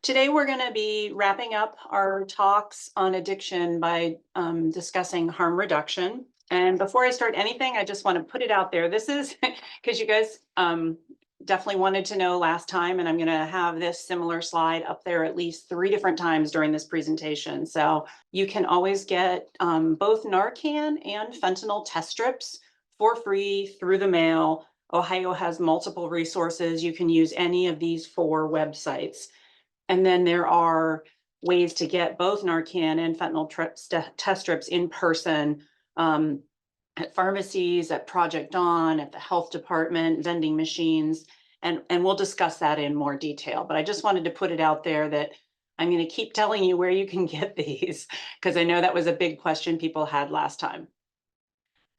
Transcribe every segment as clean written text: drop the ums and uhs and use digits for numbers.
Today, we're going to be wrapping up our talks on addiction by discussing harm reduction. And before I start anything, I just want to put it out there. This is because you guys definitely wanted to know last time, and I'm going to have this similar slide up there at least 3 different times during this presentation. So you can always get both Narcan and fentanyl test strips for free through the mail. Ohio has multiple resources. You can use any of these 4 websites. And then there are ways to get both Narcan and fentanyl test strips in person at pharmacies, at Project Dawn, at the health department, vending machines, and we'll discuss that in more detail. But I just wanted to put it out there that I'm going to keep telling you where you can get these, because I know that was a big question people had last time.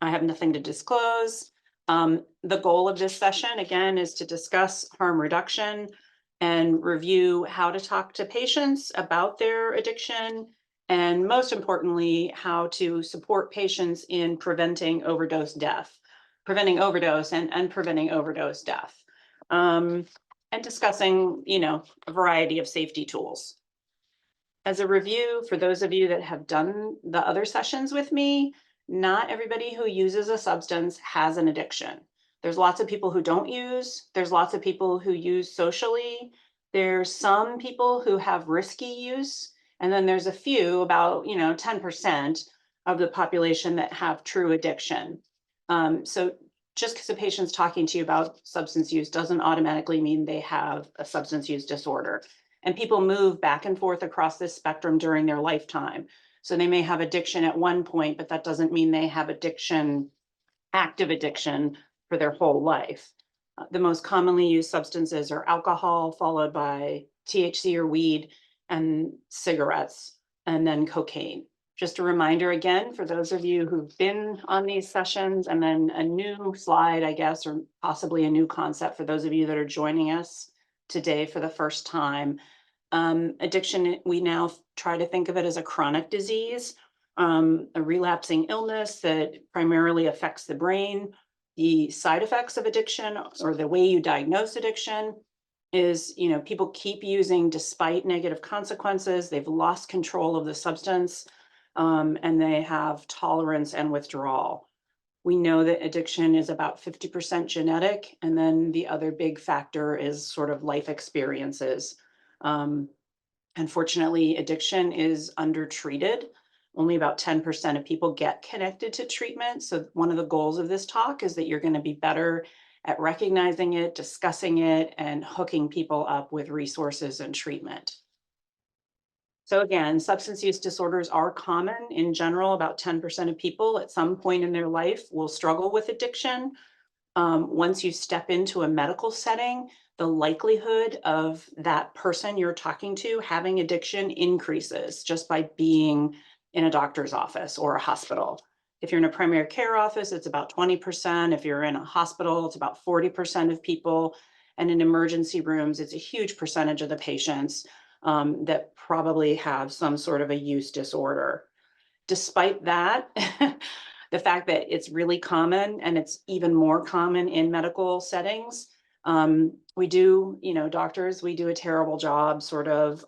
I have nothing to disclose. The goal of this session, again, is to discuss harm reduction and review how to talk to patients about their addiction, and most importantly, how to support patients in preventing overdose death, preventing overdose and preventing overdose death, and discussing, a variety of safety tools. As a review, for those of you that have done the other sessions with me, not everybody who uses a substance has an addiction. There's lots of people who don't use. There's lots of people who use socially. There's some people who have risky use. And then there's a few, about 10% of the population that have true addiction. So just because a patient's talking to you about substance use doesn't automatically mean they have a substance use disorder. And people move back and forth across this spectrum during their lifetime. So they may have addiction at one point, but that doesn't mean they have addiction, active addiction, for their whole life. The most commonly used substances are alcohol, followed by THC or weed, and cigarettes, and then cocaine. Just a reminder again, for those of you who've been on these sessions, and then a new slide, I guess, or possibly a new concept for those of you that are joining us today for the first time. Addiction, we now try to think of it as a chronic disease, a relapsing illness that primarily affects the brain. The side effects of addiction, or the way you diagnose addiction, is, people keep using despite negative consequences. They've lost control of the substance, and they have tolerance and withdrawal. We know that addiction is about 50% genetic, and then the other big factor is sort of life experiences. Unfortunately, addiction is undertreated. Only about 10% of people get connected to treatment. So one of the goals of this talk is that you're going to be better at recognizing it, discussing it, and hooking people up with resources and treatment. So again, substance use disorders are common. In general, about 10% of people at some point in their life will struggle with addiction. Once you step into a medical setting, the likelihood of that person you're talking to having addiction increases just by being in a doctor's office or a hospital. If you're in a primary care office, it's about 20%. If you're in a hospital, it's about 40% of people. And in emergency rooms, it's a huge percentage of the patients that probably have some sort of a use disorder. Despite that, the fact that it's really common, and it's even more common in medical settings, we do, doctors, we do a terrible job sort of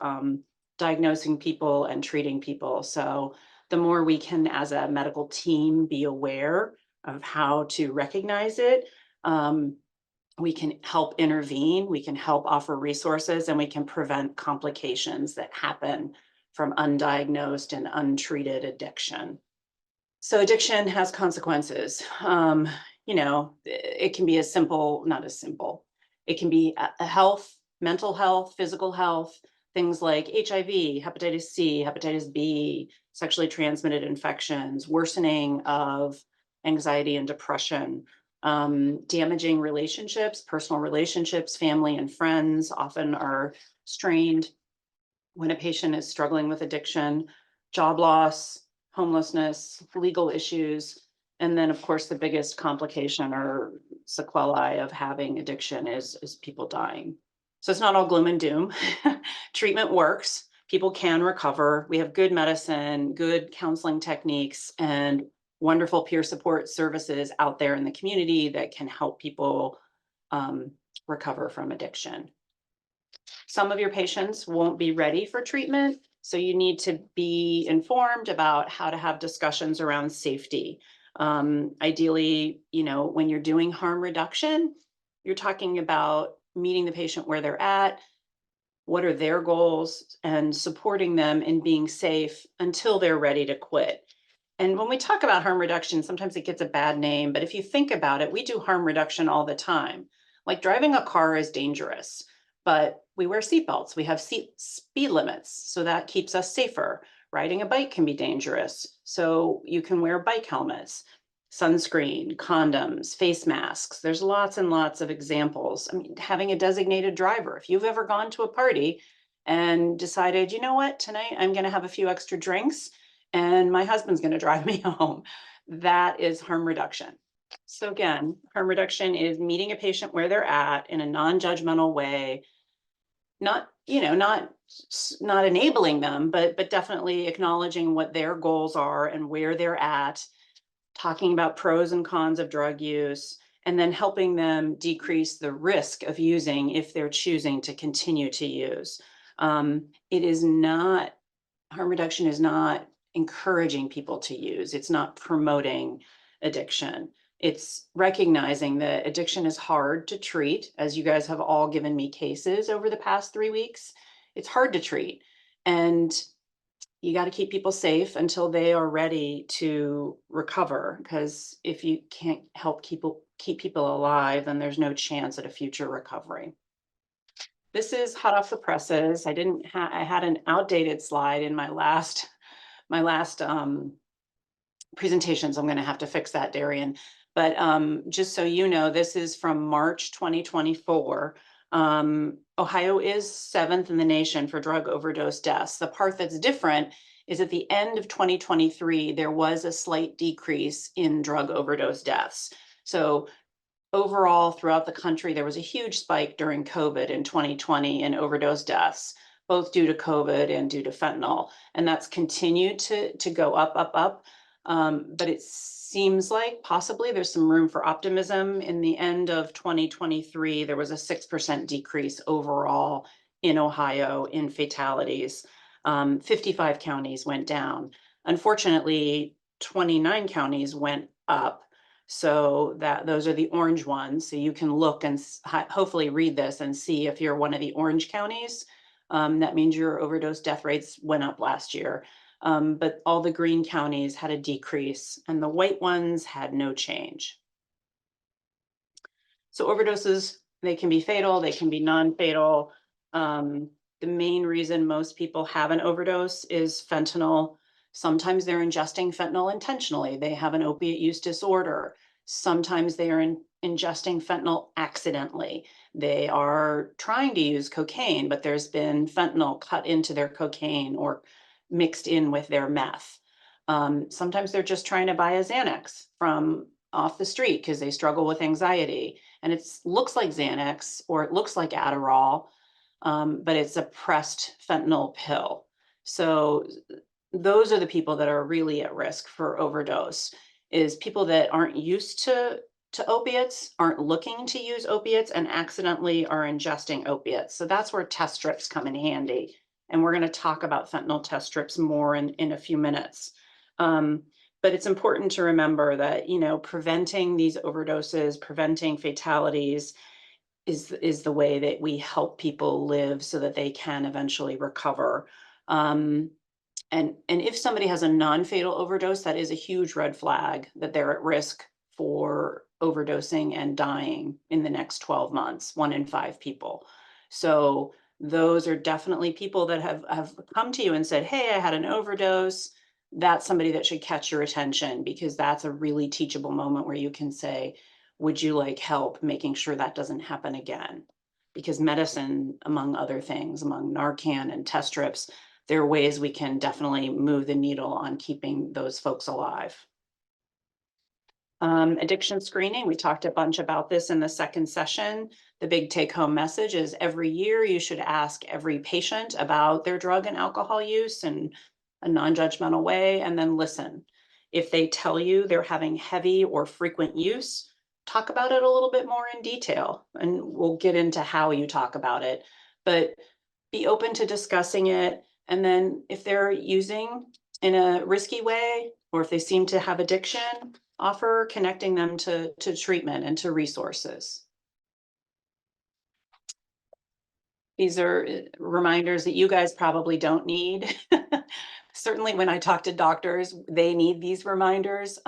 diagnosing people and treating people. So the more we can, as a medical team, be aware of how to recognize it, we can help intervene, we can help offer resources, and we can prevent complications that happen from undiagnosed and untreated addiction. So addiction has consequences. It can be as simple, not as simple. It can be a health, mental health, physical health, things like HIV, hepatitis C, hepatitis B, sexually transmitted infections, worsening of anxiety and depression, damaging relationships, personal relationships, family and friends often are strained when a patient is struggling with addiction, job loss, homelessness, legal issues, and then, of course, the biggest complication or sequelae of having addiction is people dying. So it's not all gloom and doom. Treatment works. People can recover. We have good medicine, good counseling techniques, and wonderful peer support services out there in the community that can help people recover from addiction. Some of your patients won't be ready for treatment, so you need to be informed about how to have discussions around safety. Ideally, when you're doing harm reduction, you're talking about meeting the patient where they're at, what are their goals, and supporting them in being safe until they're ready to quit. And when we talk about harm reduction, sometimes it gets a bad name, but if you think about it, we do harm reduction all the time. Like driving a car is dangerous, but we wear seatbelts, we have speed limits, so that keeps us safer. Riding a bike can be dangerous, so you can wear bike helmets, sunscreen, condoms, face masks. There's lots and lots of examples. I mean, having a designated driver. If you've ever gone to a party and decided, you know what, tonight I'm going to have a few extra drinks and my husband's going to drive me home, that is harm reduction. So again, harm reduction is meeting a patient where they're at in a non-judgmental way, not enabling them, but definitely acknowledging what their goals are and where they're at, talking about pros and cons of drug use, and then helping them decrease the risk of using if they're choosing to continue to use. It is not, harm reduction is not encouraging people to use. It's not promoting addiction. It's recognizing that addiction is hard to treat, as you guys have all given me cases over the past 3 weeks. It's hard to treat. And you got to keep people safe until they are ready to recover, because if you can't help keep people alive, then there's no chance at a future recovery. This is hot off the presses. I had an outdated slide in my last presentations. I'm going to have to fix that, Darian. But just so you know, this is from March 2024. Ohio is 7th in the nation for drug overdose deaths. The part that's different is at the end of 2023, there was a slight decrease in drug overdose deaths. So overall, throughout the country, there was a huge spike during COVID in 2020 in overdose deaths, both due to COVID and due to fentanyl. And that's continued to go up. But it seems like possibly there's some room for optimism. In the end of 2023, there was a 6% decrease overall in Ohio in fatalities. 55 counties went down. Unfortunately, 29 counties went up. So those are the orange ones. So you can look and hopefully read this and see if you're one of the orange counties. That means your overdose death rates went up last year. But all the green counties had a decrease and the white ones had no change. So overdoses, they can be fatal, they can be non-fatal. The main reason most people have an overdose is fentanyl. Sometimes they're ingesting fentanyl intentionally. They have an opiate use disorder. Sometimes they are ingesting fentanyl accidentally. They are trying to use cocaine, but there's been fentanyl cut into their cocaine or mixed in with their meth. Sometimes they're just trying to buy a Xanax from off the street because they struggle with anxiety. And it looks like Xanax or it looks like Adderall, but it's a pressed fentanyl pill. So those are the people that are really at risk for overdose, is people that aren't used to opiates, aren't looking to use opiates, and accidentally are ingesting opiates. So that's where test strips come in handy. And we're going to talk about fentanyl test strips more in a few minutes. But it's important to remember that, preventing these overdoses, preventing fatalities is the way that we help people live so that they can eventually recover. And if somebody has a non-fatal overdose, that is a huge red flag that they're at risk for overdosing and dying in the next 12 months, 1 in 5 people. So those are definitely people that have come to you and said, hey, I had an overdose. That's somebody that should catch your attention, because that's a really teachable moment where you can say, would you like help making sure that doesn't happen again? Because medicine, among other things, among Narcan and test strips, there are ways we can definitely move the needle on keeping those folks alive. Addiction screening, we talked a bunch about this in the second session. The big take-home message is every year you should ask every patient about their drug and alcohol use in a non-judgmental way, and then listen. If they tell you they're having heavy or frequent use, talk about it a little bit more in detail, and we'll get into how you talk about it. but be open to discussing it. And then if they're using in a risky way, or if they seem to have addiction, offer connecting them to treatment and to resources. These are reminders that you guys probably don't need. Certainly when I talk to doctors, they need these reminders.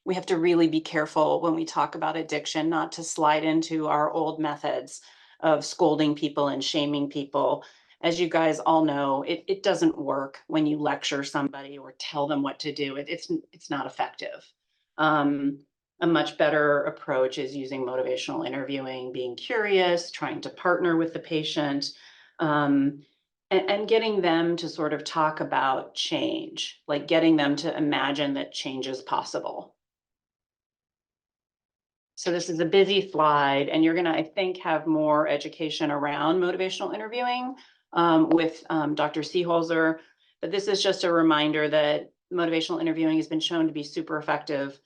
We have to really be careful when we talk about addiction, not to slide into our old methods of scolding people and shaming people. As you guys all know, it doesn't work when you lecture somebody or tell them what to do. It's not effective. A much better approach is using motivational interviewing, being curious, trying to partner with the patient, and getting them to sort of talk about change, like getting them to imagine that change is possible. So this is a busy slide, and you're gonna, I think, have more education around motivational interviewing with Dr. Seeholzer, but this is just a reminder that motivational interviewing has been shown to be super effective.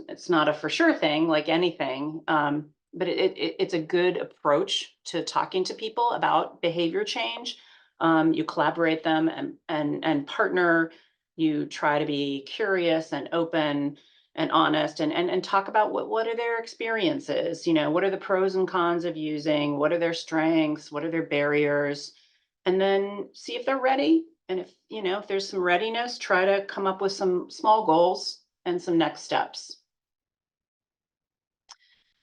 It's not a for sure thing like anything, but it's a good approach to talking to people about behavior change. You collaborate them and partner. You try to be curious and open and honest and talk about what are their experiences, you know, what are the pros and cons of using, what are their strengths, what are their barriers, and then see if they're ready. And if, you know, if there's some readiness, try to come up with some small goals and some next steps.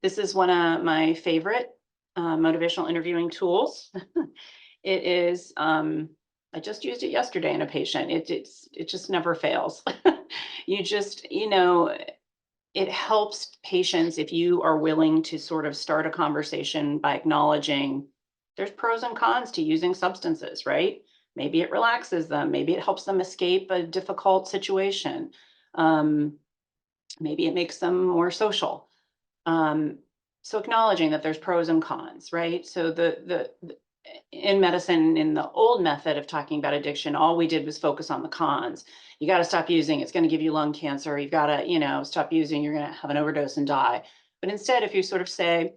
This is one of my favorite motivational interviewing tools. It is, I just used it yesterday in a patient. It just never fails. You just, you know, it helps patients if you are willing to sort of start a conversation by acknowledging there's pros and cons to using substances, right? Maybe it relaxes them. Maybe it helps them escape a difficult situation. Maybe it makes them more social. So acknowledging that there's pros and cons, right? So in medicine, in the old method of talking about addiction, all we did was focus on the cons. You got to stop using, it's going to give you lung cancer. You've got to, you know, stop using, you're going to have an overdose and die. But instead, if you sort of say,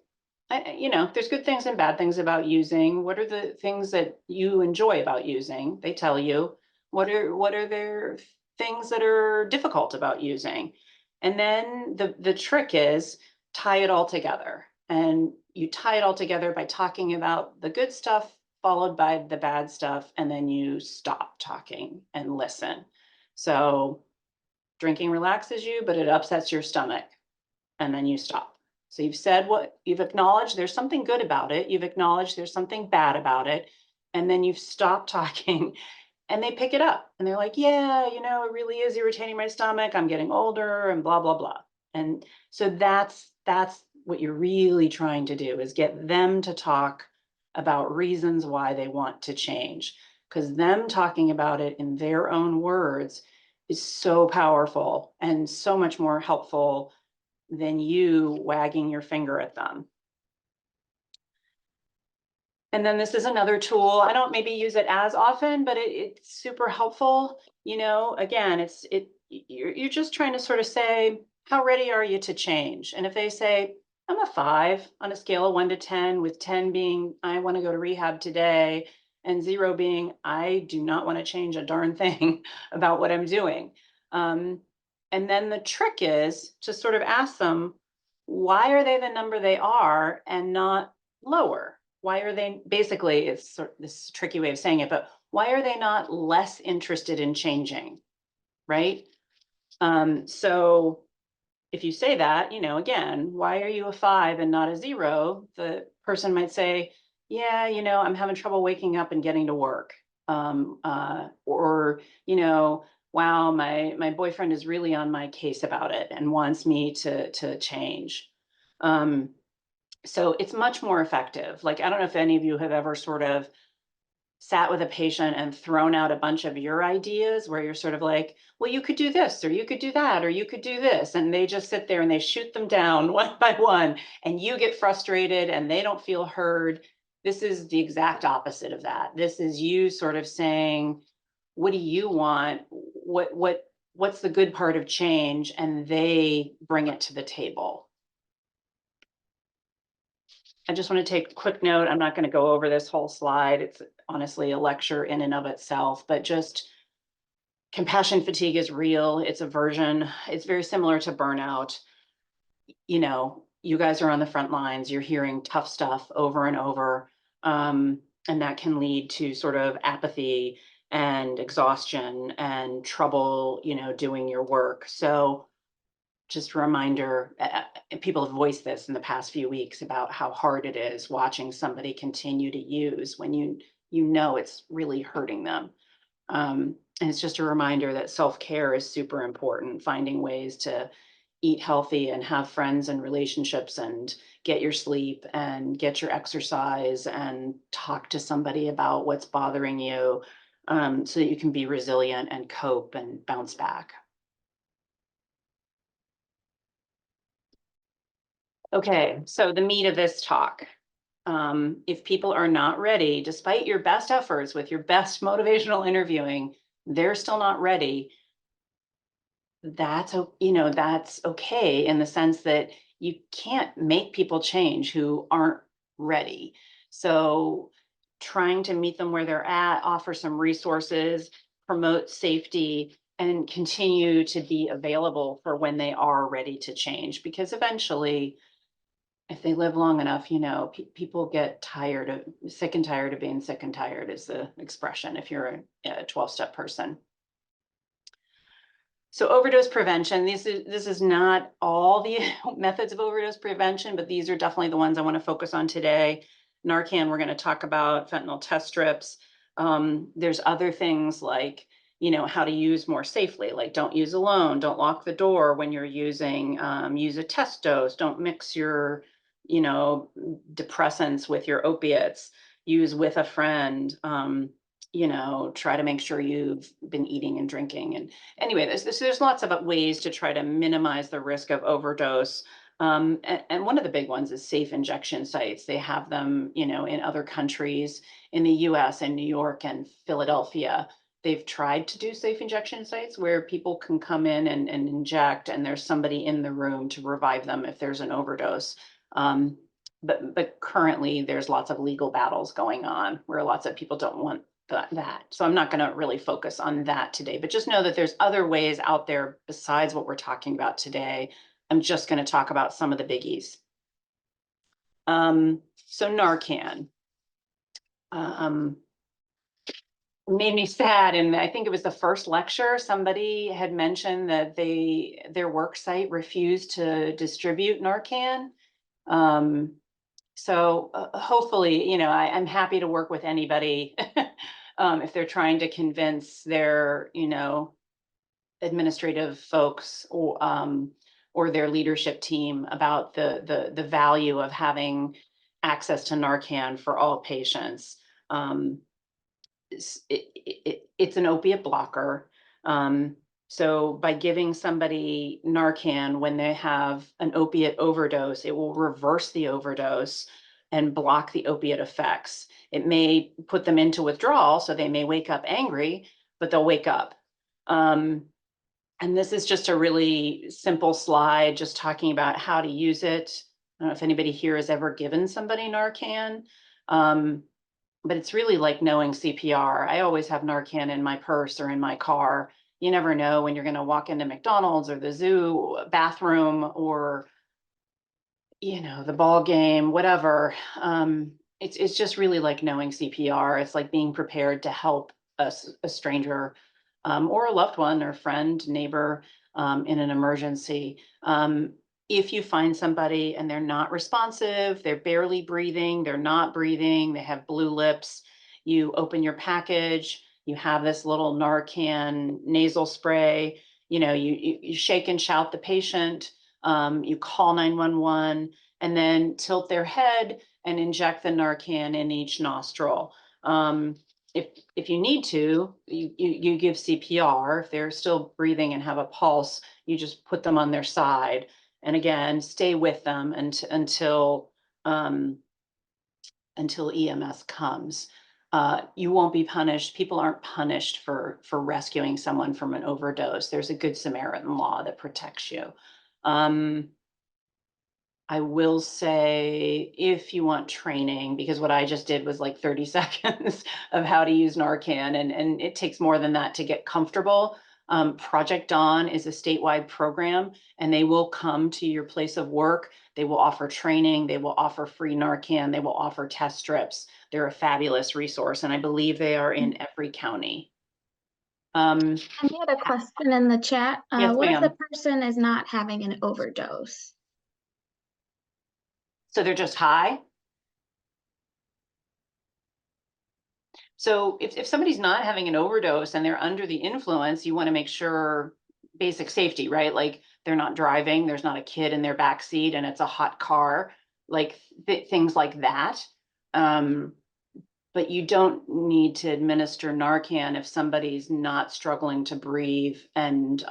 you know, there's good things and bad things about using. What are the things that you enjoy about using? They tell you. What are their things that are difficult about using? And then the trick is tie it all together. And you tie it all together by talking about the good stuff followed by the bad stuff, and then you stop talking and listen. So drinking relaxes you, but it upsets your stomach, and then you stop. So you've said what you've acknowledged, there's something good about it. You've acknowledged there's something bad about it, and then you've stopped talking, and they pick it up and they're like, yeah, you know, it really is irritating my stomach. I'm getting older and blah, blah, blah. And so that's what you're really trying to do, is get them to talk about reasons why they want to change, because them talking about it in their own words is so powerful and so much more helpful than you wagging your finger at them. And then this is another tool. I don't maybe use it as often, but it's super helpful. You know, again, you're just trying to sort of say, how ready are you to change? And if they say, I'm a 5 on a scale of 1 to 10, with 10 being, I want to go to rehab today, and 0 being, I do not want to change a darn thing about what I'm doing. And then the trick is to sort of ask them, why are they the number they are and not lower? Why are they, basically, it's sort of this tricky way of saying it, but why are they not less interested in changing, right? So if you say that, you know, again, why are you a 5 and not a 0? The person might say, yeah, you know, I'm having trouble waking up and getting to work. Or, you know, wow, my boyfriend is really on my case about it and wants me to change. So it's much more effective. Like, I don't know if any of you have ever sort of sat with a patient and thrown out a bunch of your ideas, where you're sort of like, well, you could do this, or you could do that, or you could do this. And they just sit there and they shoot them down one by one, and you get frustrated and they don't feel heard. This is the exact opposite of that. This is you sort of saying, what do you want? What's the good part of change? And they bring it to the table. I just want to take a quick note. I'm not going to go over this whole slide. It's honestly a lecture in and of itself, but just compassion fatigue is real. It's a version. It's very similar to burnout. You know, you guys are on the front lines. You're hearing tough stuff over and over. And that can lead to sort of apathy and exhaustion and trouble, doing your work. So just a reminder, people have voiced this in the past few weeks about how hard it is watching somebody continue to use when you know it's really hurting them. And it's just a reminder that self-care is super important, finding ways to eat healthy and have friends and relationships and get your sleep and get your exercise and talk to somebody about what's bothering you, so that you can be resilient and cope and bounce back. Okay, so the meat of this talk. If people are not ready, despite your best efforts with your best motivational interviewing, they're still not ready. That's okay in the sense that you can't make people change who aren't ready. So trying to meet them where they're at, offer some resources, promote safety, and continue to be available for when they are ready to change. Because eventually, if they live long enough, people get sick and tired of being sick and tired is the expression if you're a 12-step person. So overdose prevention, this is not all the methods of overdose prevention, but these are definitely the ones I want to focus on today. Narcan, we're going to talk about fentanyl test strips. There's other things like, how to use more safely, like don't use alone, don't lock the door when you're using, use a test dose, don't mix your, depressants with your opiates, use with a friend, try to make sure you've been eating and drinking. And anyway, there's lots of ways to try to minimize the risk of overdose. And one of the big ones is safe injection sites. They have them, in other countries, in the US and New York and Philadelphia. They've tried to do safe injection sites where people can come in and inject, and there's somebody in the room to revive them if there's an overdose. But currently there's lots of legal battles going on where lots of people don't want that. So I'm not going to really focus on that today, but just know that there's other ways out there besides what we're talking about today. I'm just going to talk about some of the biggies. So Narcan. Made me sad, and I think it was the first lecture somebody had mentioned that their work site refused to distribute Narcan. So hopefully, I'm happy to work with anybody if they're trying to convince their, administrative folks or their leadership team about the value of having access to Narcan for all patients. It's an opiate blocker. So by giving somebody Narcan when they have an opiate overdose, it will reverse the overdose and block the opiate effects. It may put them into withdrawal, so they may wake up angry, but they'll wake up. And this is just a really simple slide, just talking about how to use it. I don't know if anybody here has ever given somebody Narcan. But it's really like knowing CPR. I always have Narcan in my purse or in my car. You never know when you're going to walk into McDonald's or the zoo bathroom or, the ball game, whatever. It's just really like knowing CPR. It's like being prepared to help a stranger or a loved one or friend, neighbor in an emergency. If you find somebody and they're not responsive, they're barely breathing, they're not breathing, they have blue lips, you open your package, you have this little Narcan nasal spray, you shake and shout the patient, you call 911, and then tilt their head and inject the Narcan in each nostril. If you need to, you give CPR. If they're still breathing and have a pulse, you just put them on their side. And again, stay with them until EMS comes. You won't be punished. People aren't punished for rescuing someone from an overdose. There's a Good Samaritan law that protects you. I will say, if you want training, because what I just did was like 30 seconds of how to use Narcan, and it takes more than that to get comfortable. Project Dawn is a statewide program, and they will come to your place of work. They will offer training. They will offer free Narcan. They will offer test strips. They're a fabulous resource, and I believe they are in every county. And we had a question in the chat. Yes, What if the ma'am. person is not having an overdose? So they're just high. So if somebody's not having an overdose and they're under the influence, you want to make sure basic safety, right? Like they're not driving, there's not a kid in their back seat and it's a hot car, like things like that. But you don't need to administer Narcan if somebody's not struggling to breathe and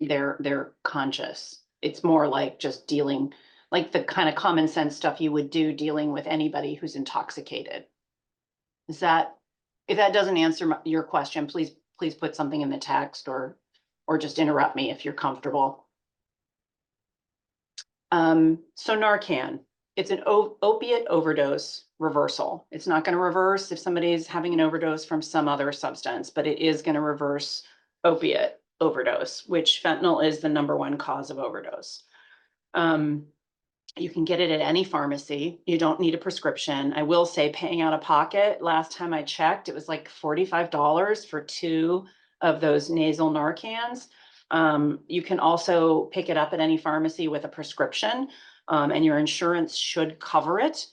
they're conscious. It's more like just dealing, like the kind of common sense stuff you would do dealing with anybody who's intoxicated. Is that, if that doesn't answer your question, please put something in the text or just interrupt me if you're comfortable. So Narcan, it's an opiate overdose reversal. It's not going to reverse if somebody's having an overdose from some other substance, but it is going to reverse opiate overdose, which fentanyl is the #1 cause of overdose. You can get it at any pharmacy. You don't need a prescription. I will say paying out of pocket, last time I checked, it was like $45 for 2 of those nasal Narcans. You can also pick it up at any pharmacy with a prescription, and your insurance should cover it.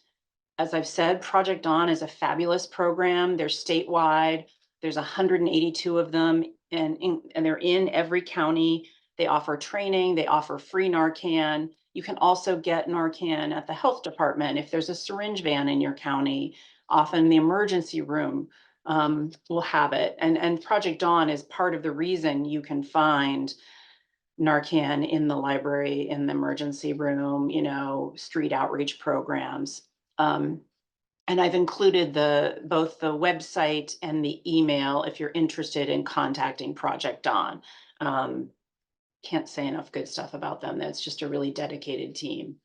As I've said, Project Dawn is a fabulous program. They're statewide. There's 182 of them, and they're in every county. They offer training. They offer free Narcan. You can also get Narcan at the health department if there's a syringe van in your county. Often the emergency room will have it. And Project Dawn is part of the reason you can find Narcan in the library, in the emergency room, you know, street outreach programs. And I've included both the website and the email if you're interested in contacting Project Dawn. Can't say enough good stuff about them. That's just a really dedicated team.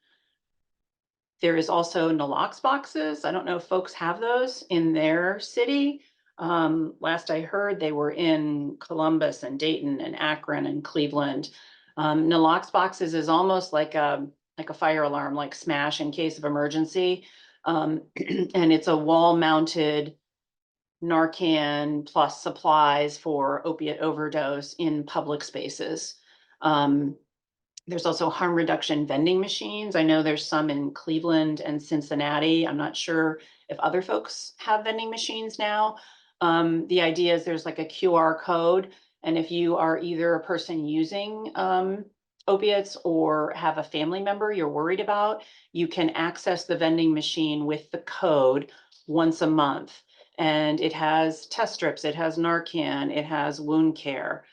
There is also nalox boxes. I don't know if folks have those in their city. Last I heard, they were in Columbus and Dayton and Akron and Cleveland. Nalox boxes is almost like a fire alarm, like smash in case of emergency. And it's a wall-mounted Narcan plus supplies for opiate overdose in public spaces. There's also harm reduction vending machines. I know there's some in Cleveland and Cincinnati. I'm not sure if other folks have vending machines now. The idea is there's like a QR code, and if you are either a person using opiates or have a family member you're worried about, you can access the vending machine with the code once a month. And it has test strips, it has Narcan, it has wound care.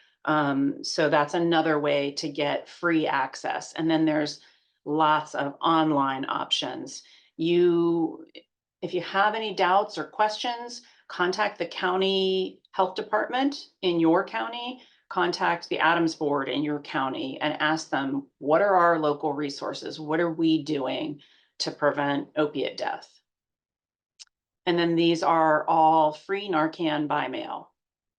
So that's another way to get free access. And then there's lots of online options. If you have any doubts or questions, contact the county health department in your county, contact the Adams Board in your county and ask them, what are our local resources? What are we doing to prevent opiate death? And then these are all free Narcan by mail.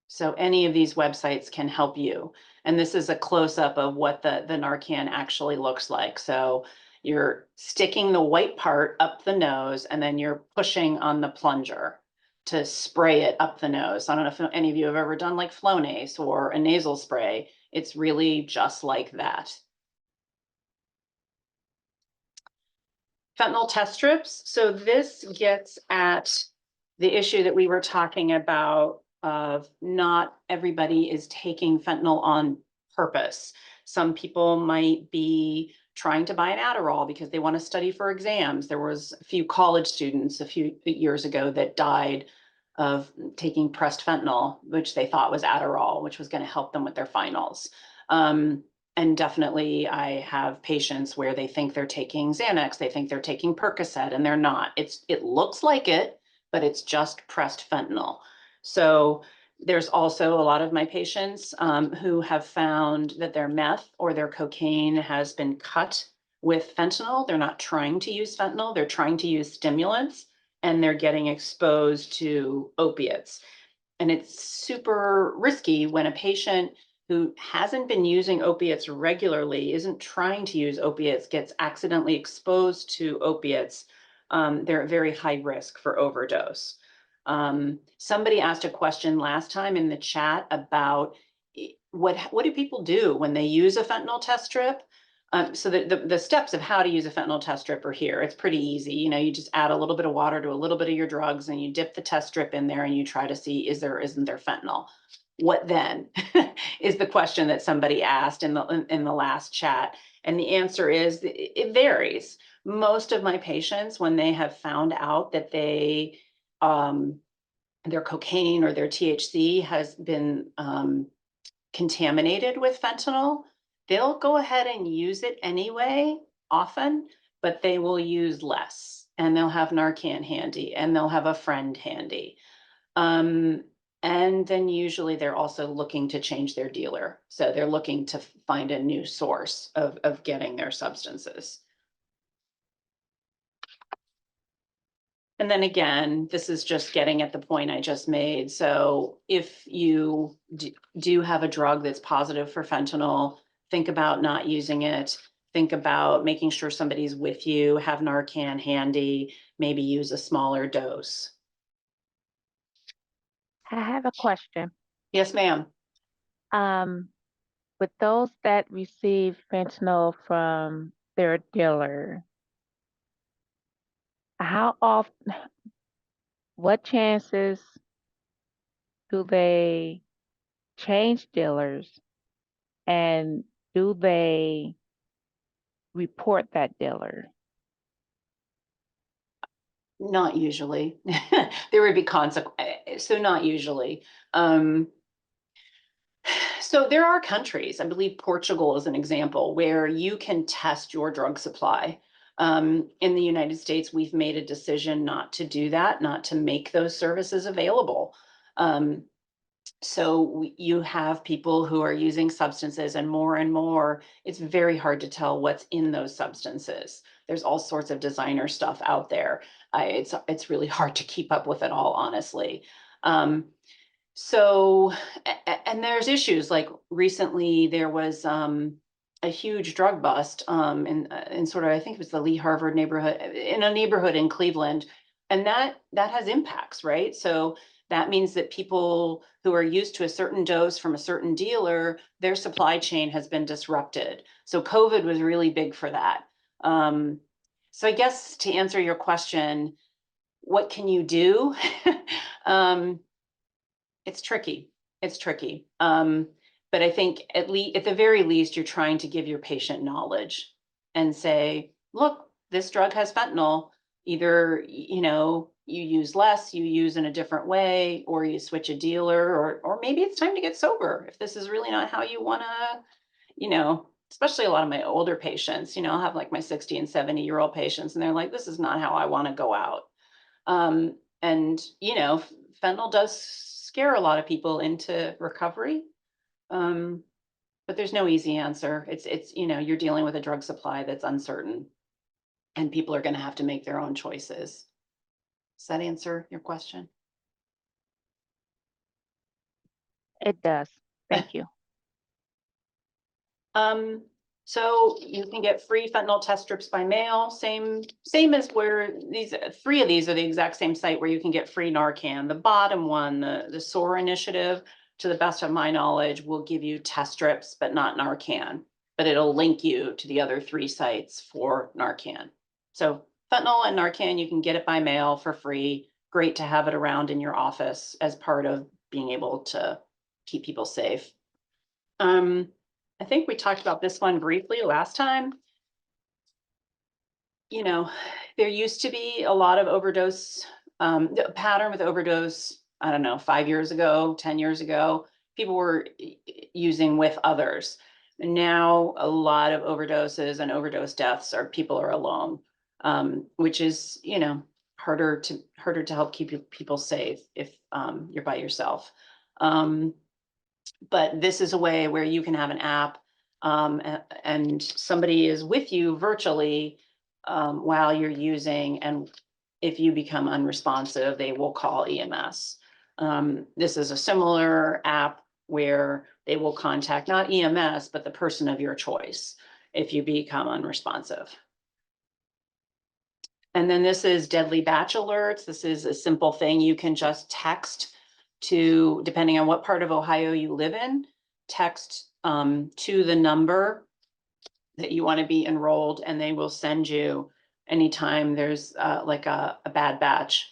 So any of these websites can help you. And this is a close-up of what the Narcan actually looks like. So you're sticking the white part up the nose and then you're pushing on the plunger to spray it up the nose. I don't know if any of you have ever done like Flonase or a nasal spray. It's really just like that. Fentanyl test strips. So this gets at the issue that we were talking about of not everybody is taking fentanyl on purpose. Some people might be trying to buy an Adderall because they want to study for exams. There was a few college students a few years ago that died of taking pressed fentanyl, which they thought was Adderall, which was going to help them with their finals. And definitely I have patients where they think they're taking Xanax, they think they're taking Percocet, and they're not. It looks like it, but it's just pressed fentanyl. So there's also a lot of my patients who have found that their meth or their cocaine has been cut with fentanyl. They're not trying to use fentanyl. They're trying to use stimulants, and they're getting exposed to opiates. And it's super risky when a patient who hasn't been using opiates regularly, isn't trying to use opiates, gets accidentally exposed to opiates. They're at very high risk for overdose. Somebody asked a question last time in the chat about what do people do when they use a fentanyl test strip? So the steps of how to use a fentanyl test strip are here. It's pretty easy. You know, you just add a little bit of water to a little bit of your drugs, and you dip the test strip in there, and you try to see, is there or isn't there fentanyl? What then is the question that somebody asked in the last chat. And the answer is it varies. Most of my patients, when they have found out that they their cocaine or their THC has been contaminated with fentanyl, they'll go ahead and use it anyway, often, but they will use less, and they'll have Narcan handy, and they'll have a friend handy. And then usually they're also looking to change their dealer. So they're looking to find a new source of getting their substances. And then again, this is just getting at the point I just made. So if you do have a drug that's positive for fentanyl, think about not using it. Think about making sure somebody's with you, have Narcan handy, maybe use a smaller dose. I have a question. Yes, ma'am. With those that receive fentanyl from their dealer, how often, what chances do they change dealers, and do they report that dealer? Not usually. There would be consequences. So not usually. So there are countries, I believe Portugal is an example, where you can test your drug supply. In the United States, we've made a decision not to do that, not to make those services available. So you have people who are using substances, and more, it's very hard to tell what's in those substances. There's all sorts of designer stuff out there. It's really hard to keep up with it all, honestly. So, and there's issues like recently there was a huge drug bust in sort of, I think it was the Lee Harvard neighborhood, in a neighborhood in Cleveland, and that has impacts, right? So that means that people who are used to a certain dose from a certain dealer, their supply chain has been disrupted. So COVID was really big for that. So I guess to answer your question, what can you do? It's tricky. It's tricky. But I think at the very least, you're trying to give your patient knowledge and say, look, this drug has fentanyl. Either, you know, you use less, you use in a different way, or you switch a dealer, or maybe it's time to get sober if this is really not how you want to, you know, especially a lot of my older patients, you know, I'll have like my 60 and 70-year-old patients, and they're like, this is not how I want to go out. And, you know, fentanyl does scare a lot of people into recovery. But there's no easy answer. It's, you know, you're dealing with a drug supply that's uncertain, and people are going to have to make their own choices. Does that answer your question? It does. Thank you. So you can get free fentanyl test strips by mail. Same as where three of these are the exact same site where you can get free Narcan. The bottom one, the SOAR initiative, to the best of my knowledge, will give you test strips, but not Narcan. But it'll link you to the other 3 sites for Narcan. So fentanyl and Narcan, you can get it by mail for free. Great to have it around in your office as part of being able to keep people safe. I think we talked about this one briefly last time. You know, there used to be a lot of overdose, pattern with overdose, I don't know, 5 years ago, 10 years ago, people were using with others. And now a lot of overdoses and overdose deaths people are alone, which is, you know, harder to help keep people safe if you're by yourself. But this is a way where you can have an app and somebody is with you virtually while you're using, and if you become unresponsive, they will call EMS. This is a similar app where they will contact not EMS, but the person of your choice if you become unresponsive. And then this is deadly batch alerts. This is a simple thing you can just text to, depending on what part of Ohio you live in, text to the number that you want to be enrolled, and they will send you anytime there's like a bad batch.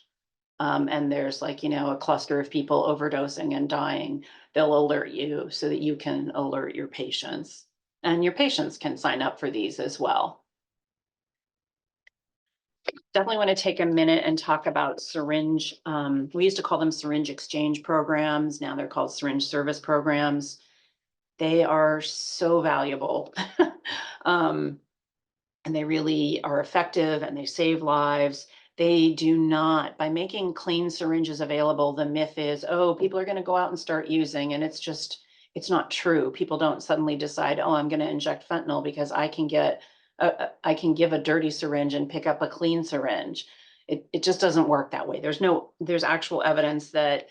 And there's like, a cluster of people overdosing and dying, they'll alert you so that you can alert your patients. And your patients can sign up for these as well. Definitely want to take a minute and talk about syringe. We used to call them syringe exchange programs. Now they're called syringe service programs. They are so valuable. And they really are effective and they save lives. They do not, by making clean syringes available, the myth is, oh, people are going to go out and start using. And it's not true. People don't suddenly decide, oh, I'm going to inject fentanyl because I can give a dirty syringe and pick up a clean syringe. It just doesn't work that way. There's actual evidence that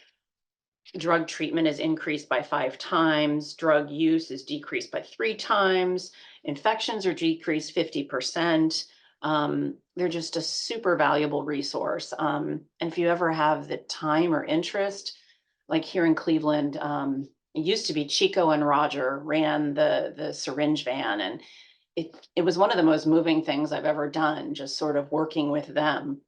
drug treatment is increased by 5 times, drug use is decreased by 3 times, infections are decreased 50%. They're just a super valuable resource. And if you ever have the time or interest, like here in Cleveland, it used to be Chico and Roger ran the syringe van, and it was one of the most moving things I've ever done, just sort of working with them,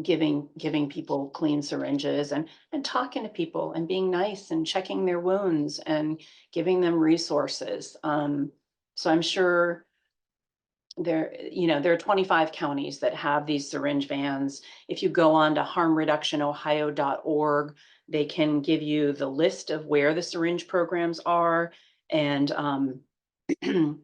giving people clean syringes and talking to people and being nice and checking their wounds and giving them resources. So I'm sure there are 25 counties that have these syringe vans. If you go on to harmreductionohio.org, they can give you the list of where the syringe programs are and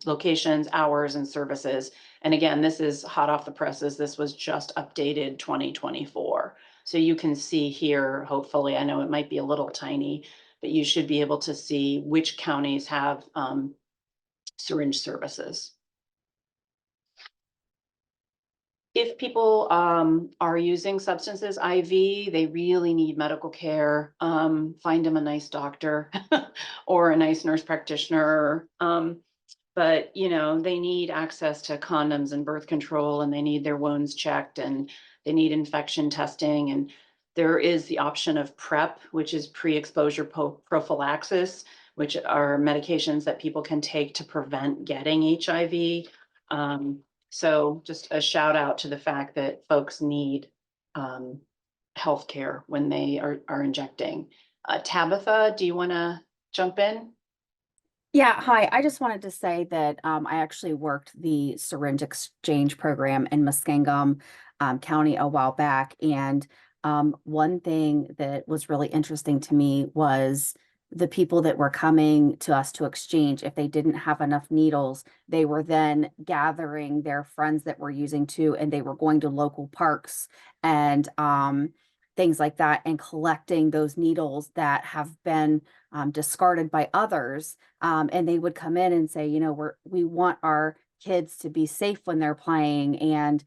locations, hours, and services. And again, this is hot off the presses. This was just updated 2024. So you can see here, hopefully, I know it might be a little tiny, but you should be able to see which counties have syringe services. If people are using substances IV, they really need medical care. Find them a nice doctor or a nice nurse practitioner. But they need access to condoms and birth control, and they need their wounds checked, and they need infection testing. And there is the option of PrEP, which is pre-exposure prophylaxis, which are medications that people can take to prevent getting HIV. So just a shout out to the fact that folks need healthcare when they are injecting. Tabitha, do you want to jump in? Yeah, hi. I just wanted to say that I actually worked the syringe exchange program in Muskingum County a while back. And one thing that was really interesting to me was the people that were coming to us to exchange. If they didn't have enough needles, they were then gathering their friends that were using too, and they were going to local parks and things like that and collecting those needles that have been discarded by others. And they would come in and say, we want our kids to be safe when they're playing. And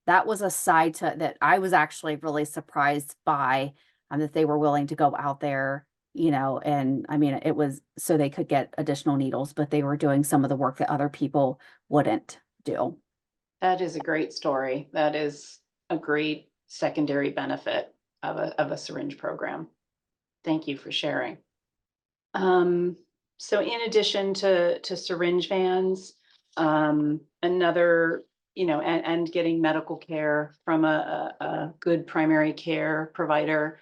that was a side to that I was actually really surprised by, that they were willing to go out there, and I mean, it was so they could get additional needles, but they were doing some of the work that other people wouldn't do. That is a great story. That is a great secondary benefit of a syringe program. Thank you for sharing. So in addition to syringe vans, another, and getting medical care from a good primary care provider,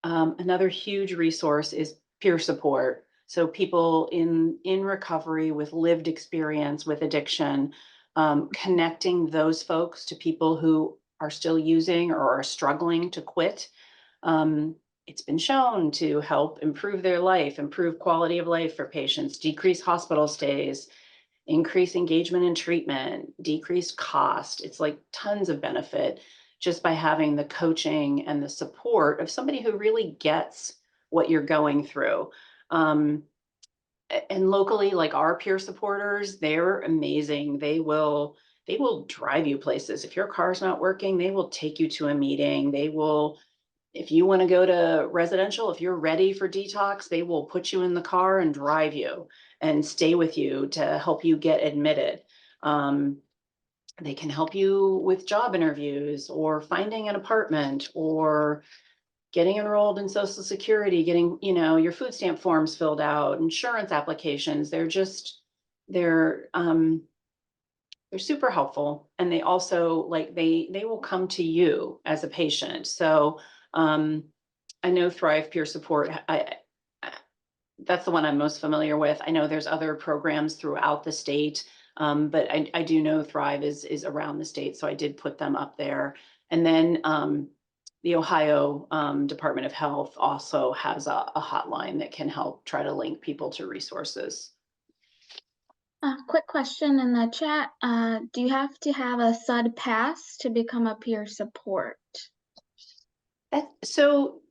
another huge resource is peer support. So people in recovery with lived experience with addiction, connecting those folks to people who are still using or are struggling to quit. It's been shown to help improve their life, improve quality of life for patients, decrease hospital stays, increase engagement in treatment, decrease cost. It's like tons of benefit just by having the coaching and the support of somebody who really gets what you're going through. and locally, like our peer supporters, they're amazing. They will drive you places. If your car's not working, they will take you to a meeting. They will, if you want to go to residential, if you're ready for detox, they will put you in the car and drive you and stay with you to help you get admitted. They can help you with job interviews or finding an apartment or getting enrolled in Social Security, getting, you know, your food stamp forms filled out, insurance applications. They're super helpful. And they also like, they will come to you as a patient. So I know Thrive Peer Support, that's the one I'm most familiar with. I know there's other programs throughout the state, but I do know Thrive is around the state, so I did put them up there. And then the Ohio Department of Health also has a hotline that can help try to link people to resources. Quick question in the chat. Do you have to have a SUD pass to become a peer support? So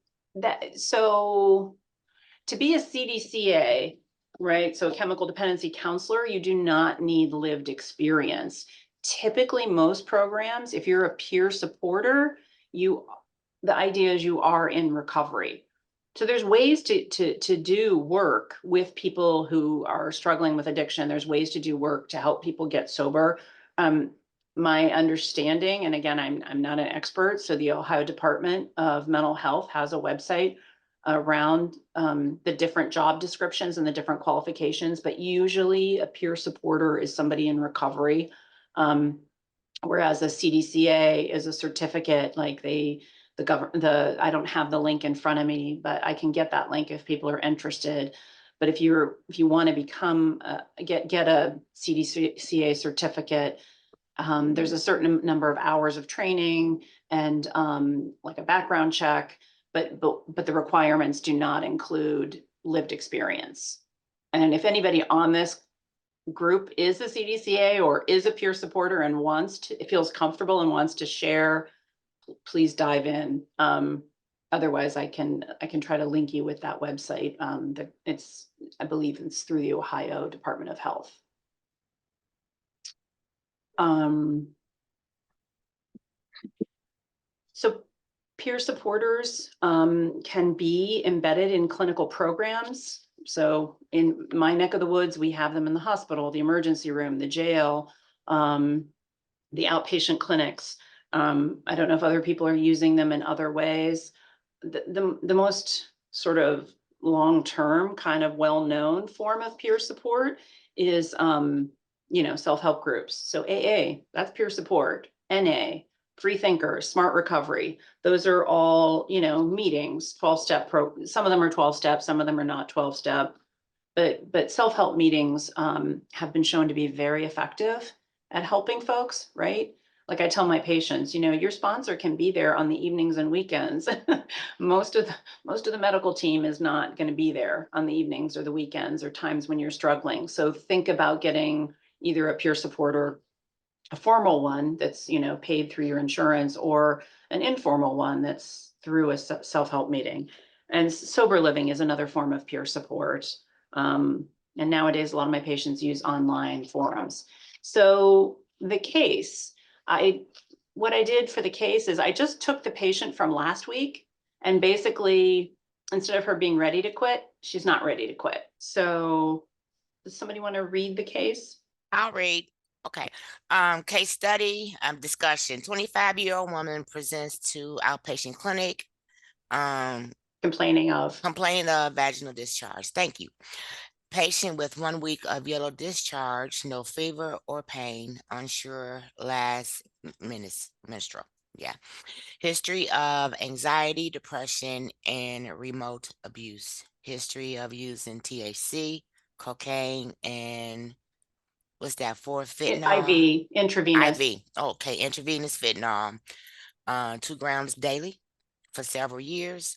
to be a CDCA, right? So a chemical dependency counselor, you do not need lived experience. Typically, most programs, if you're a peer supporter, the idea is you are in recovery. So there's ways to do work with people who are struggling with addiction. There's ways to do work to help people get sober. My understanding, and again, I'm not an expert, so the Ohio Department of Mental Health has a website around the different job descriptions and the different qualifications, but usually a peer supporter is somebody in recovery. Whereas a CDCA is a certificate, like I don't have the link in front of me, but I can get that link if people are interested. But if you want to become, get a CDCA certificate, there's a certain number of hours of training and like a background check, but the requirements do not include lived experience. And if anybody on this group is a CDCA or is a peer supporter and feels comfortable and wants to share, please dive in. Otherwise, I can try to link you with that website. I believe it's through the Ohio Department of Health. So peer supporters can be embedded in clinical programs. So in my neck of the woods, we have them in the hospital, the emergency room, the jail, the outpatient clinics. I don't know if other people are using them in other ways. The most sort of long-term kind of well-known form of peer support is, self-help groups. So AA, that's peer support. NA, free thinkers, smart recovery. Those are all, meetings, 12-step some of them are 12 steps, some of them are not 12-step, but self-help meetings have been shown to be very effective at helping folks, right? Like I tell my patients, your sponsor can be there on the evenings and weekends. Most of the medical team is not going to be there on the evenings or the weekends or times when you're struggling. So think about getting either a peer supporter, a formal one that's, paid through your insurance, or an informal one that's through a self-help meeting. And sober living is another form of peer support. And nowadays, a lot of my patients use online forums. So the case, what I did for the case is I just took the patient from last week, and basically, instead of her being ready to quit, she's not ready to quit. So does somebody want to read the case? I'll read. Okay. Case study, discussion. 25-year-old woman presents to outpatient clinic. Complaining of vaginal discharge. Thank you. Patient with 1 week of yellow discharge, no fever or pain, unsure last menstrual. Yeah. History of anxiety, depression, and remote abuse. History of using THC, cocaine, and what's that for? Fentanyl? IV, intravenous. IV. Okay, intravenous fentanyl. 2 grams daily for several years.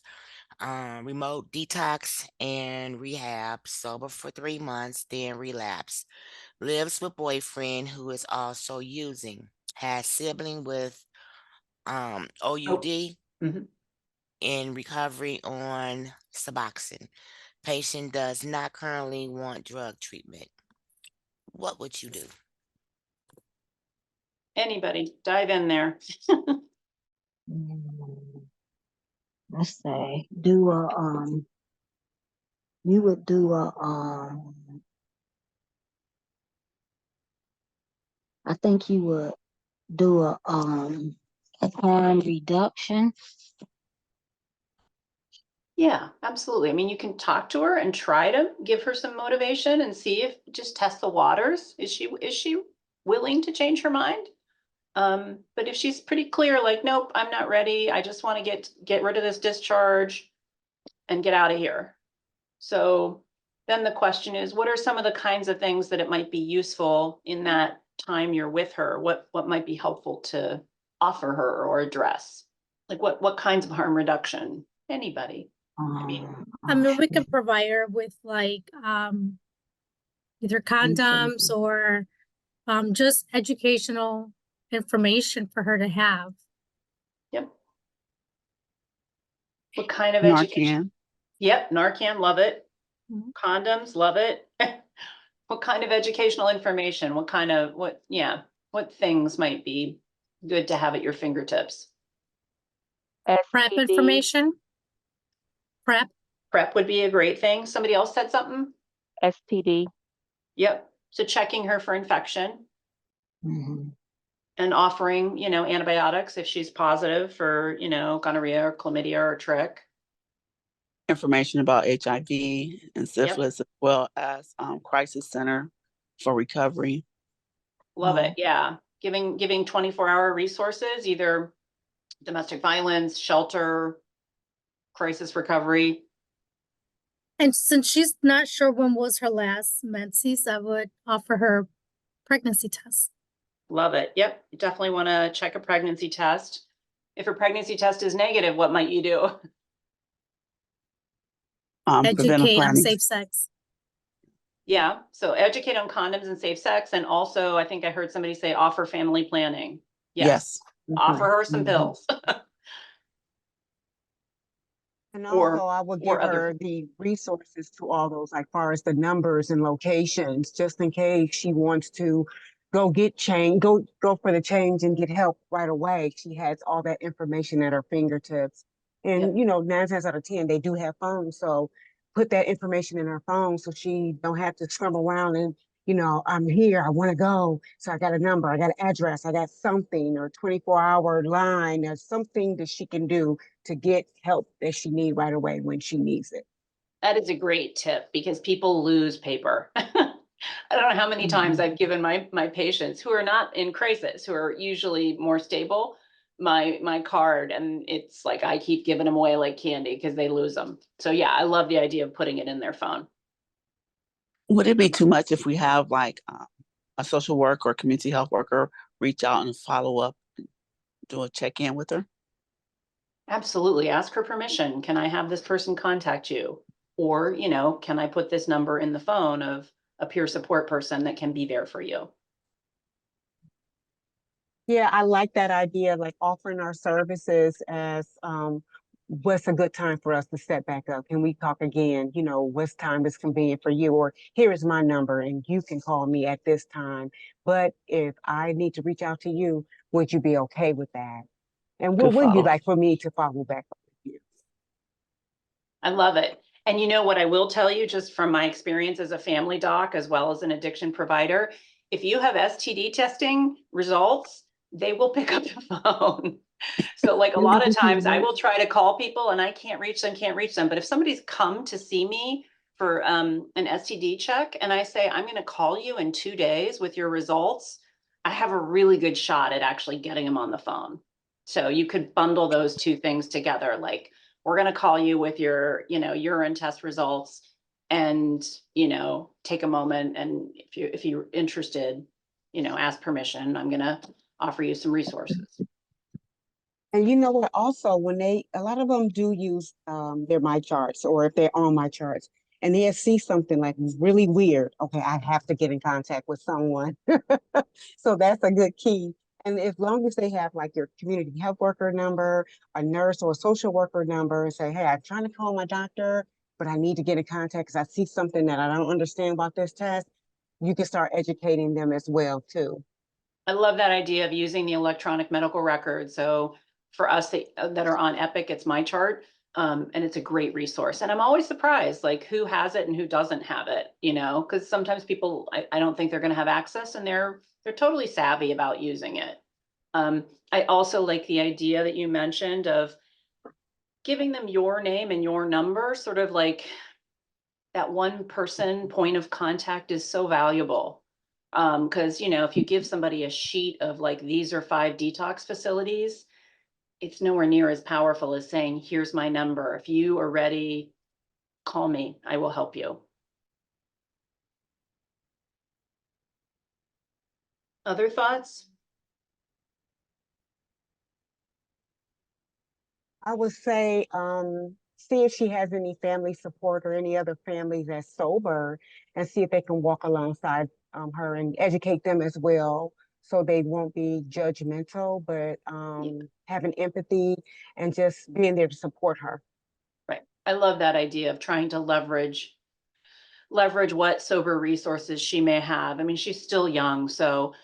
Remote detox and rehab, sober for 3 months, then relapse. Lives with boyfriend who is also using. Has sibling with OUD Mhm. in recovery on Suboxone. Patient does not currently want drug treatment. What would you do? Anybody, dive in there. Let's say do a you would do a I think you would do a harm reduction. Yeah, absolutely. I mean, you can talk to her and try to give her some motivation and see if just test the waters. Is she willing to change her mind? But if she's pretty clear, like, nope, I'm not ready. I just want to get rid of this discharge and get out of here. So then the question is, what are some of the kinds of things that it might be useful in that time you're with her? What might be helpful to offer her or address? Like what kinds of harm reduction? Anybody? I mean, we can provide her with like either condoms or just educational information for her to have. Yep. What kind of Narcan. education? Yep, Narcan, love it. Mhm. Condoms, love it. What kind of educational information? What things might be good to have at your fingertips? Prep STD. information. Prep. Prep would be a great thing. Somebody else said something? STD. Yep. So checking her for infection Mhm. and offering, antibiotics if she's positive for, gonorrhea or chlamydia or trick. Information about HIV and syphilis, as well as crisis center for recovery. Love it. Yeah. Giving 24-hour resources, either domestic violence, shelter, crisis recovery. And since she's not sure when was her last menses, I would offer her pregnancy test. Love it. Yep. You definitely want to check a pregnancy test. If a pregnancy test is negative, what might you do? Preventive Educate on planning. safe sex. Yeah. So educate on condoms and safe sex. And also, I think I heard somebody say offer family planning. Yes. Offer her some pills. And Or- also, I will or give other- her the resources to all those, like far as the numbers and locations, just in case she wants to go get change, go for the change and get help right away. She has all that information at her fingertips. Yep. And 9 times out of 10, they do have phones. So put that information in her phone so she don't have to scramble around and, I'm here, I want to go. So I got a number, I got an address, I got something, or 24-hour line, or something that she can do to get help that she need right away when she needs it. That is a great tip because people lose paper. I don't know how many times I've given my patients who are not in crisis, who are usually more stable, my card, and it's like I keep giving them away like candy because they lose them. So yeah, I love the idea of putting it in their phone. Would it be too much if we have like a social worker or community health worker reach out and follow up, do a check-in with her? Absolutely. Ask her permission. Can I have this person contact you? Or, can I put this number in the phone of a peer support person that can be there for you? Yeah, I like that idea, like offering our services as what's a good time for us to set back up? Can we talk again? What's time is convenient for you? Or here is my number and you can call me at this time. But if I need to reach out to you, would you be okay with that? And what Good would you follow. like for me to follow back up with you? I love it. And you know what I will tell you, just from my experience as a family doc, as well as an addiction provider, if you have STD testing results, they will pick up the phone. So like a lot of times I will try to call people and I can't reach them. But if somebody's come to see me for an STD check and I say, I'm going to call you in 2 days with your results, I have a really good shot at actually getting them on the phone. So you could bundle those two things together. Like, we're going to call you with your, urine test results and, take a moment. And if you're interested, ask permission. I'm going to offer you some resources. And you know what? Also, when a lot of them do use their My Charts, or if they're on My Charts, and they see something like really weird, okay, I have to get in contact with someone. So that's a good key. And as long as they have like your community health worker number, a nurse or a social worker number, and say, hey, I'm trying to call my doctor, but I need to get in contact because I see something that I don't understand about this test, you can start educating them as well too. I love that idea of using the electronic medical record. So for us that are on Epic, it's my chart. And it's a great resource. And I'm always surprised, like who has it and who doesn't have it, because sometimes people, I don't think they're going to have access, and they're totally savvy about using it. I also like the idea that you mentioned of giving them your name and your number, sort of like that one person point of contact is so valuable. Because, if you give somebody a sheet of like, these are 5 detox facilities, it's nowhere near as powerful as saying, here's my number. If you are ready, call me, I will help you. Other thoughts? I would say, see if she has any family support or any other families that's sober, and see if they can walk alongside her and educate them as well, so they won't be judgmental, but having empathy and just being there to support her. Right. I love that idea of trying to leverage what sober resources she may have. I mean, she's still young, so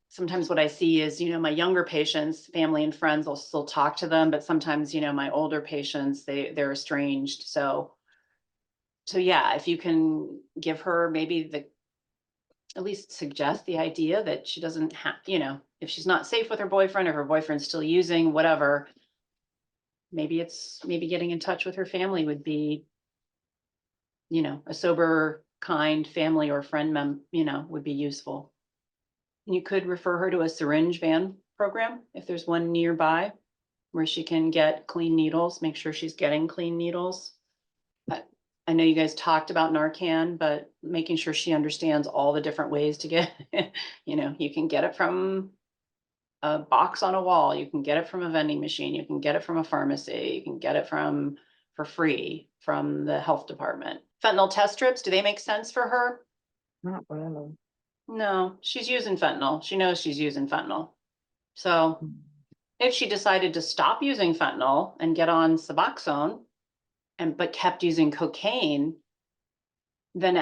sometimes what I see is, my younger patients, family and friends will still talk to them, but sometimes, my older patients, they're estranged. So yeah, if you can give her maybe at least suggest the idea that she doesn't have, if she's not safe with her boyfriend, or her boyfriend's still using whatever, maybe getting in touch with her family would be, a sober, kind family or friend would be useful. You could refer her to a syringe van program if there's one nearby where she can get clean needles, make sure she's getting clean needles. I know you guys talked about Narcan, but making sure she understands all the different ways to get, you can get it from a box on a wall, you can get it from a vending machine, you can get it from a pharmacy, you can get it for free from the health department. Fentanyl test strips, do they make sense for her? Not really. No, she's using fentanyl. She knows she's using fentanyl. So if she decided to stop using fentanyl and get on Suboxone but kept using cocaine, then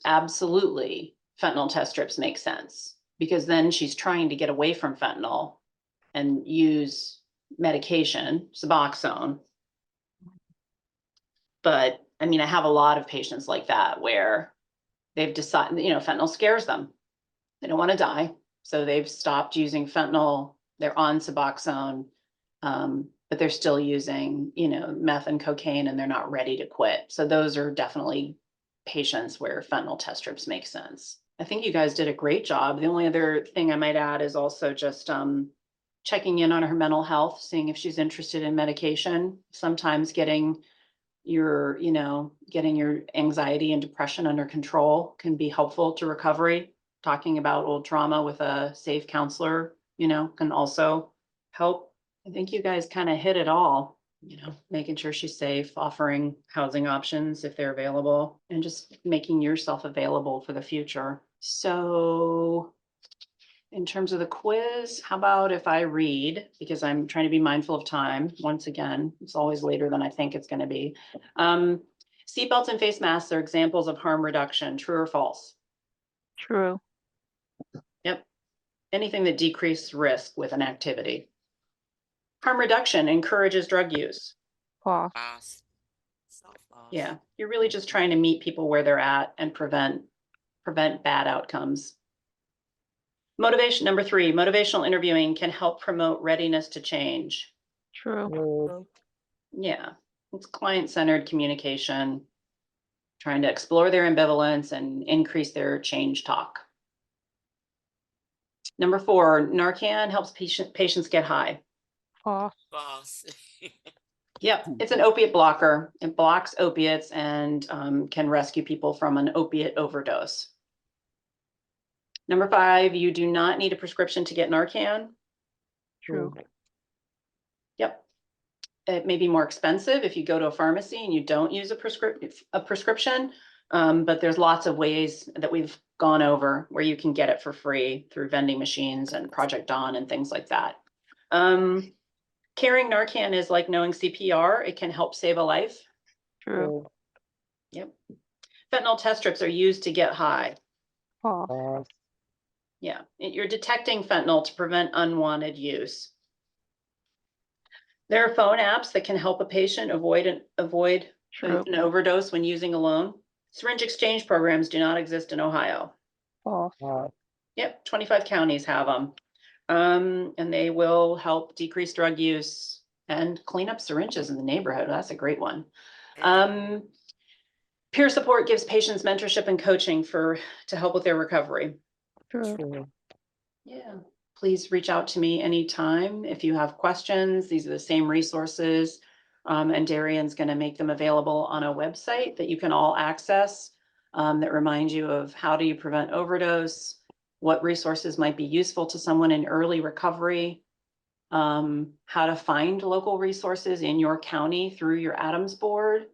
absolutely fentanyl test strips make sense, because then she's trying to get away from fentanyl and use medication, Suboxone. But I mean, I have a lot of patients like that where they've decided, fentanyl scares them. They don't want to die. So they've stopped using fentanyl. They're on Suboxone, but they're still using, meth and cocaine, and they're not ready to quit. So those are definitely patients where fentanyl test strips make sense. I think you guys did a great job. The only other thing I might add is also just checking in on her mental health, seeing if she's interested in medication. Sometimes getting your anxiety and depression under control can be helpful to recovery. Talking about old trauma with a safe counselor, can also help. I think you guys kind of hit it all, making sure she's safe, offering housing options if they're available, and just making yourself available for the future. So in terms of the quiz, how about if I read, because I'm trying to be mindful of time. Once again, it's always later than I think it's going to be. Seatbelts and face masks are examples of harm reduction. True or false? True. Yep. Anything that decreases risk with an activity. Harm reduction encourages drug use. False. False. So false. Yeah, you're really just trying to meet people where they're at and prevent bad outcomes. Motivation, number 3, motivational interviewing can help promote readiness to change. True. Yeah, it's client-centered communication, trying to explore their ambivalence and increase their change talk. Number 4, Narcan helps patients get high. False. False. Yep, it's an opiate blocker. It blocks opiates and can rescue people from an opiate overdose. Number 5, you do not need a prescription to get Narcan. True. Yep. It may be more expensive if you go to a pharmacy and you don't use a prescription, but there's lots of ways that we've gone over where you can get it for free through vending machines and Project Dawn and things like that. Carrying Narcan is like knowing CPR. It can help save a life. True. Yep. Fentanyl test strips are used to get high. False. Yeah, you're detecting fentanyl to prevent unwanted use. There are phone apps that can help a patient avoid True. an overdose when using alone. Syringe exchange programs do not exist in Ohio. False. Yep, 25 counties have them. And they will help decrease drug use and clean up syringes in the neighborhood. That's a great one. Peer support gives patients mentorship and coaching to help with their recovery. True. Yeah, please reach out to me anytime if you have questions. These are the same resources. And Darian's going to make them available on a website that you can all access that reminds you of how do you prevent overdose, what resources might be useful to someone in early recovery, how to find local resources in your county through your Adams board.